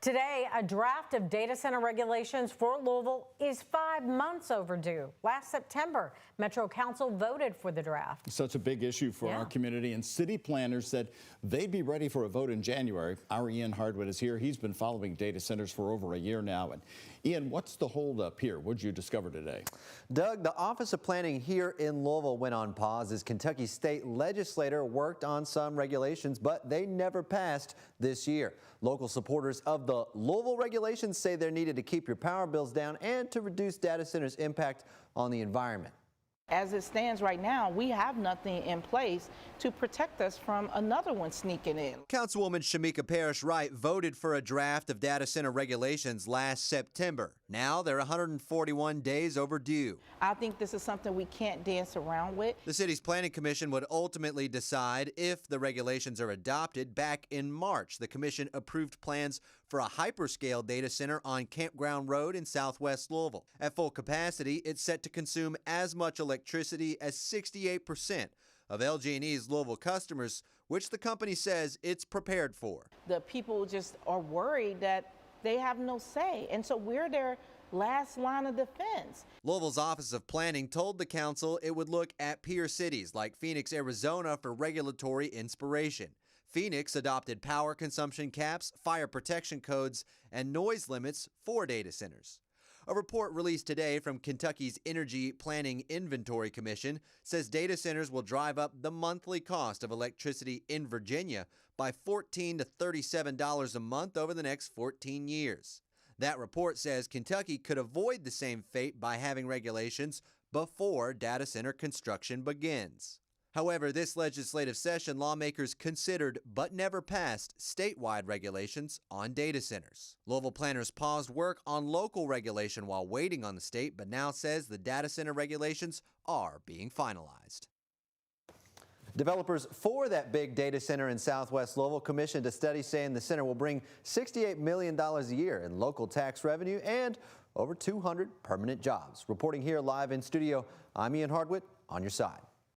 Today, a draft of data center regulations for Louisville is 5 months overdue. Last September, Metro Council voted for the draft. Such a big issue for our community, and city planners said they'd be ready for a vote in January. Our Ian Hardwitt is here. He's been following data centers for over a year now. And Ian, what's the holdup here? What did you discover today? Doug, the Office of Planning here in Louisville went on pause as Kentucky state legislator worked on some regulations, but they never passed this year. Local supporters of the Louisville regulations say they're needed to keep your power bills down and to reduce data centers' impact on the environment. As it stands right now, we have nothing in place to protect us from another one sneaking in. Councilwoman Shamika Parrish-Wright voted for a draft of data center regulations last September. Now they're 141 days overdue. I think this is something we can't dance around with. The city's planning commission would ultimately decide if the regulations are adopted. Back in March, the commission approved plans for a hyperscale data center on Campground Road in southwest Louisville. At full capacity, it's set to consume as much electricity as 68% of LG&E's Louisville customers, which the company says it's prepared for. The people just are worried that they have no say, and so we're their last line of defense. Louisville's Office of Planning told the council it would look at peer cities like Phoenix, Arizona for regulatory inspiration. Phoenix adopted power consumption caps, fire protection codes, and noise limits for data centers. A report released today from Kentucky's Energy Planning Inventory Commission says data centers will drive up the monthly cost of electricity in Virginia by $14 to $37 a month over the next 14 years. That report says Kentucky could avoid the same fate by having regulations before data center construction begins. However, this legislative session, lawmakers considered but never passed statewide regulations on data centers. Louisville planners paused work on local regulation while waiting on the state, but now says the data center regulations are being finalized. Developers for that big data center in southwest Louisville commissioned a study saying the center will bring $68 million a year in local tax revenue and over 200 permanent jobs. Reporting here live in studio, I'm Ian Hardwitt on your side.